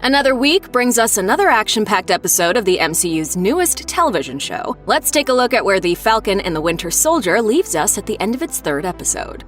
Another week brings us another action-packed episode of the MCU's newest television show. Let's take a look at where the Falcon and the Winter Soldier leaves us at the end of its third episode.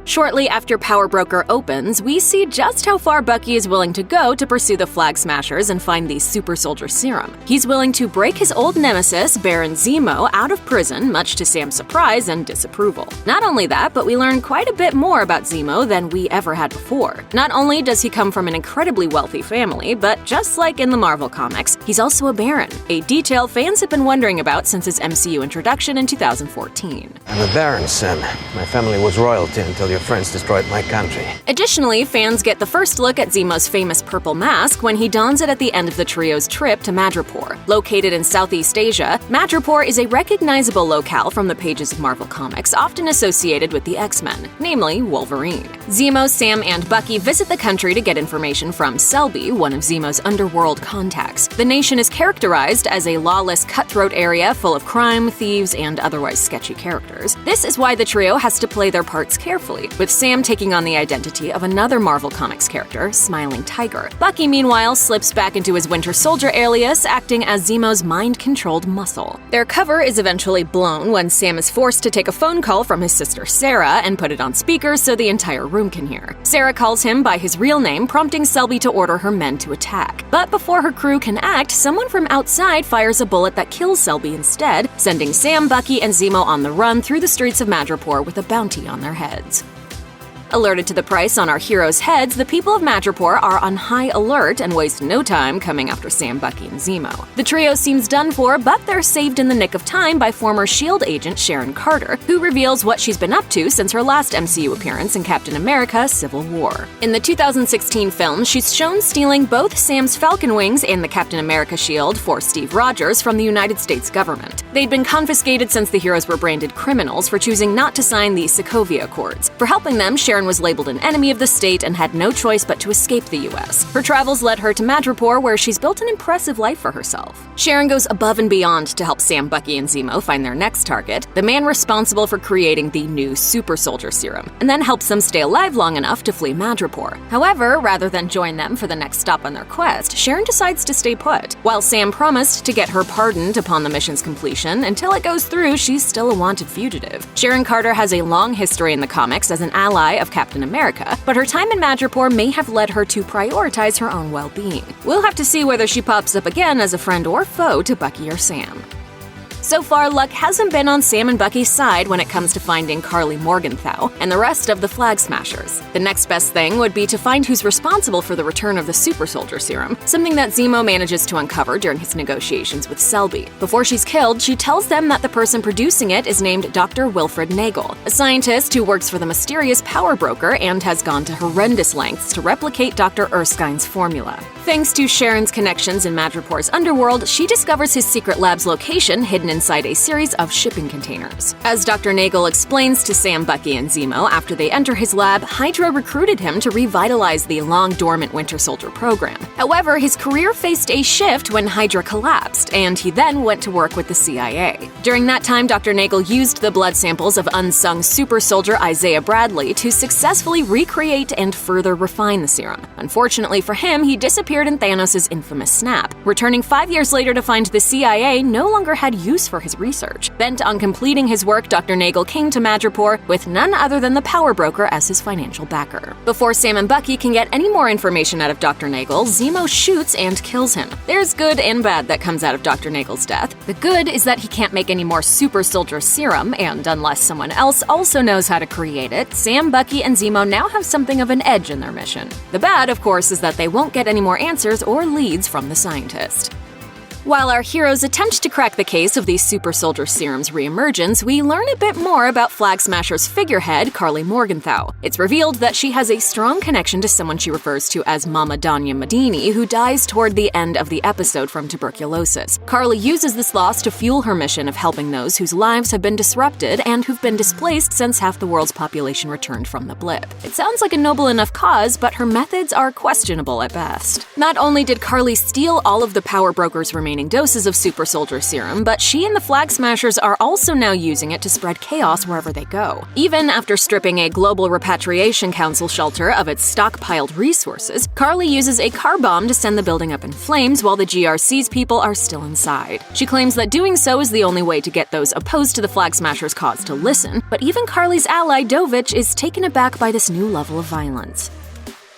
Shortly after Power Broker opens, we see just how far Bucky is willing to go to pursue the Flag Smashers and find the Super Soldier Serum. He's willing to break his old nemesis, Baron Zemo, out of prison, much to Sam's surprise and disapproval. Not only that, but we learn quite a bit more about Zemo than we ever had before. Not only does he come from an incredibly wealthy family, but just like in the Marvel comics, he's also a Baron, a detail fans have been wondering about since his MCU introduction in 2014. I'm a Baron, Sam. My family was royalty until your friends destroyed my country. Additionally, fans get the first look at Zemo's famous purple mask when he dons it at the end of the trio's trip to Madripoor. Located in Southeast Asia, Madripoor is a recognizable locale from the pages of Marvel Comics, often associated with the X-Men, namely Wolverine. Zemo, Sam, and Bucky visit the country to get information from Selby, one of Zemo's underworld contacts. The nation is characterized as a lawless, cutthroat area full of crime, thieves, and otherwise sketchy characters. This is why the trio has to play their parts carefully, with Sam taking on the identity of another Marvel Comics character, Smiling Tiger. Bucky, meanwhile, slips back into his Winter Soldier alias, acting as Zemo's mind-controlled muscle. Their cover is eventually blown when Sam is forced to take a phone call from his sister Sarah and put it on speaker so the entire room can hear. Sarah calls him by his real name, prompting Selby to order her men to attack. But before her crew can act, someone from outside fires a bullet that kills Selby instead, sending Sam, Bucky, and Zemo on the run through the streets of Madripoor with a bounty on their heads. Alerted to the price on our heroes' heads, the people of Madripoor are on high alert and waste no time coming after Sam, Bucky, and Zemo. The trio seems done for, but they're saved in the nick of time by former S.H.I.E.L.D. agent Sharon Carter, who reveals what she's been up to since her last MCU appearance in Captain America: Civil War. In the 2016 film, she's shown stealing both Sam's Falcon wings and the Captain America shield for Steve Rogers from the United States government. They'd been confiscated since the heroes were branded criminals for choosing not to sign the Sokovia Accords. For helping them, Sharon was labeled an enemy of the state and had no choice but to escape the US. Her travels led her to Madripoor, where she's built an impressive life for herself. Sharon goes above and beyond to help Sam, Bucky, and Zemo find their next target, the man responsible for creating the new Super Soldier Serum, and then helps them stay alive long enough to flee Madripoor. However, rather than join them for the next stop on their quest, Sharon decides to stay put. While Sam promised to get her pardoned upon the mission's completion, until it goes through, she's still a wanted fugitive. Sharon Carter has a long history in the comics as an ally of Captain America, but her time in Madripoor may have led her to prioritize her own well-being. We'll have to see whether she pops up again as a friend or foe to Bucky or Sam. So far, luck hasn't been on Sam and Bucky's side when it comes to finding Karli Morgenthau and the rest of the Flag Smashers. The next best thing would be to find who's responsible for the return of the Super Soldier Serum, something that Zemo manages to uncover during his negotiations with Selby. Before she's killed, she tells them that the person producing it is named Dr. Wilfred Nagel, a scientist who works for the mysterious Power Broker and has gone to horrendous lengths to replicate Dr. Erskine's formula. Thanks to Sharon's connections in Madripoor's underworld, she discovers his secret lab's location hidden inside a series of shipping containers. As Dr. Nagel explains to Sam, Bucky, and Zemo after they enter his lab, Hydra recruited him to revitalize the long-dormant Winter Soldier program. However, his career faced a shift when Hydra collapsed, and he then went to work with the CIA. During that time, Dr. Nagel used the blood samples of unsung super soldier Isaiah Bradley to successfully recreate and further refine the serum. Unfortunately for him, he disappeared in Thanos' infamous snap, returning 5 years later to find the CIA no longer had use for his research. Bent on completing his work, Dr. Nagel came to Madripoor with none other than the Power Broker as his financial backer. Before Sam and Bucky can get any more information out of Dr. Nagel, Zemo shoots and kills him. There's good and bad that comes out of Dr. Nagel's death. The good is that he can't make any more Super Soldier Serum, and unless someone else also knows how to create it, Sam, Bucky, and Zemo now have something of an edge in their mission. The bad, of course, is that they won't get any more answers or leads from the scientist. While our heroes attempt to crack the case of the Super Soldier Serum's reemergence, we learn a bit more about Flag Smasher's figurehead, Karli Morgenthau. It's revealed that she has a strong connection to someone she refers to as Mama Danya Madini, who dies toward the end of the episode from tuberculosis. Karli uses this loss to fuel her mission of helping those whose lives have been disrupted and who've been displaced since half the world's population returned from the blip. It sounds like a noble enough cause, but her methods are questionable at best. Not only did Karli steal all of the Power Broker's remaining remaining doses of super soldier serum, but she and the Flag Smashers are also now using it to spread chaos wherever they go. Even after stripping a global repatriation council shelter of its stockpiled resources, Karli uses a car bomb to send the building up in flames while the GRC's people are still inside. She claims that doing so is the only way to get those opposed to the Flag Smashers' cause to listen, but even Karli's ally Dovich is taken aback by this new level of violence.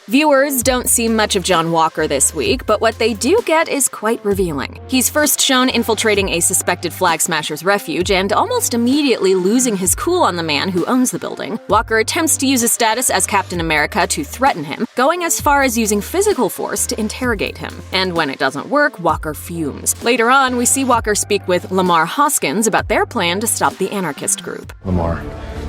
Viewers don't see much of John Walker this week, but what they do get is quite revealing. He's first shown infiltrating a suspected Flag Smashers refuge and almost immediately losing his cool on the man who owns the building. Walker attempts to use his status as Captain America to threaten him, going as far as using physical force to interrogate him. And when it doesn't work, Walker fumes. Later on, we see Walker speak with Lamar Hoskins about their plan to stop the anarchist group. Lamar,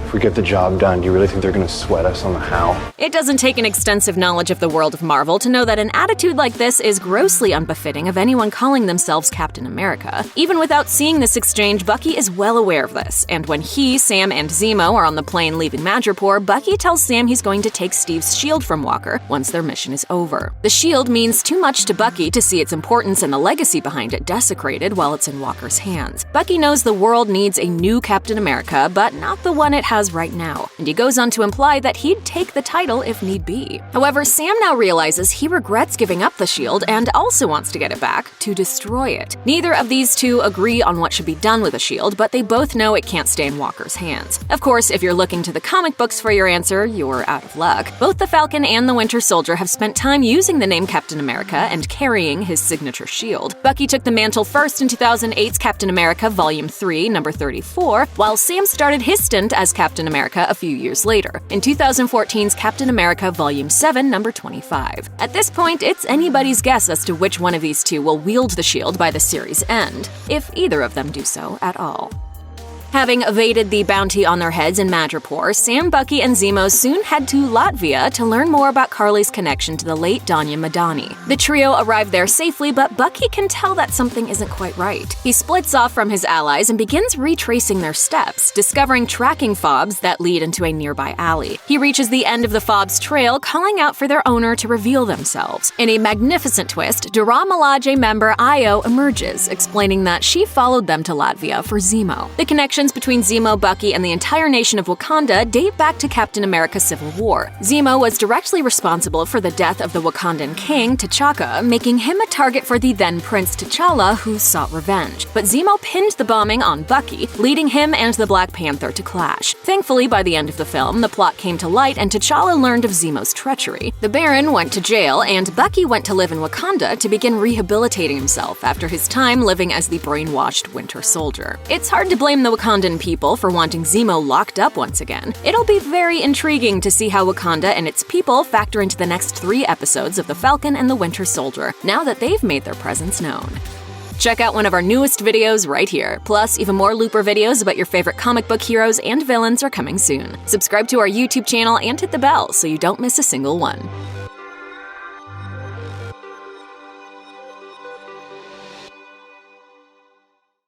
if we get the job done, do you really think they're gonna sweat us on the how? It doesn't take an extensive knowledge of the world of Marvel to know that an attitude like this is grossly unbefitting of anyone calling themselves Captain America. Even without seeing this exchange, Bucky is well aware of this, and when he, Sam, and Zemo are on the plane leaving Madripoor, Bucky tells Sam he's going to take Steve's shield from Walker once their mission is over. The shield means too much to Bucky to see its importance and the legacy behind it desecrated while it's in Walker's hands. Bucky knows the world needs a new Captain America, but not the one it has right now, and he goes on to imply that he'd take the title if need be. However, Sam now realizes he regrets giving up the shield and also wants to get it back to destroy it. Neither of these two agree on what should be done with the shield, but they both know it can't stay in Walker's hands. Of course, if you're looking to the comic books for your answer, you're out of luck. Both the Falcon and the Winter Soldier have spent time using the name Captain America and carrying his signature shield. Bucky took the mantle first in 2008's Captain America Volume 3, number 34, while Sam started his stint as Captain America a few years later, in 2014's Captain America Volume 7, number 25. At this point, it's anybody's guess as to which one of these two will wield the shield by the series' end, if either of them do so at all. Having evaded the bounty on their heads in Madripoor, Sam, Bucky, and Zemo soon head to Latvia to learn more about Karli's connection to the late Danya Madani. The trio arrive there safely, but Bucky can tell that something isn't quite right. He splits off from his allies and begins retracing their steps, discovering tracking fobs that lead into a nearby alley. He reaches the end of the fob's trail, calling out for their owner to reveal themselves. In a magnificent twist, Dora Milaje member Io emerges, explaining that she followed them to Latvia for Zemo. The connection between Zemo, Bucky, and the entire nation of Wakanda date back to Captain America's Civil War. Zemo was directly responsible for the death of the Wakandan king, T'Chaka, making him a target for the then Prince T'Challa, who sought revenge. But Zemo pinned the bombing on Bucky, leading him and the Black Panther to clash. Thankfully, by the end of the film, the plot came to light and T'Challa learned of Zemo's treachery. The Baron went to jail, and Bucky went to live in Wakanda to begin rehabilitating himself after his time living as the brainwashed Winter Soldier. It's hard to blame the Wakandan people for wanting Zemo locked up once again. It'll be very intriguing to see how Wakanda and its people factor into the next 3 episodes of The Falcon and the Winter Soldier, now that they've made their presence known. Check out one of our newest videos right here. Plus, even more Looper videos about your favorite comic book heroes and villains are coming soon. Subscribe to our YouTube channel and hit the bell so you don't miss a single one.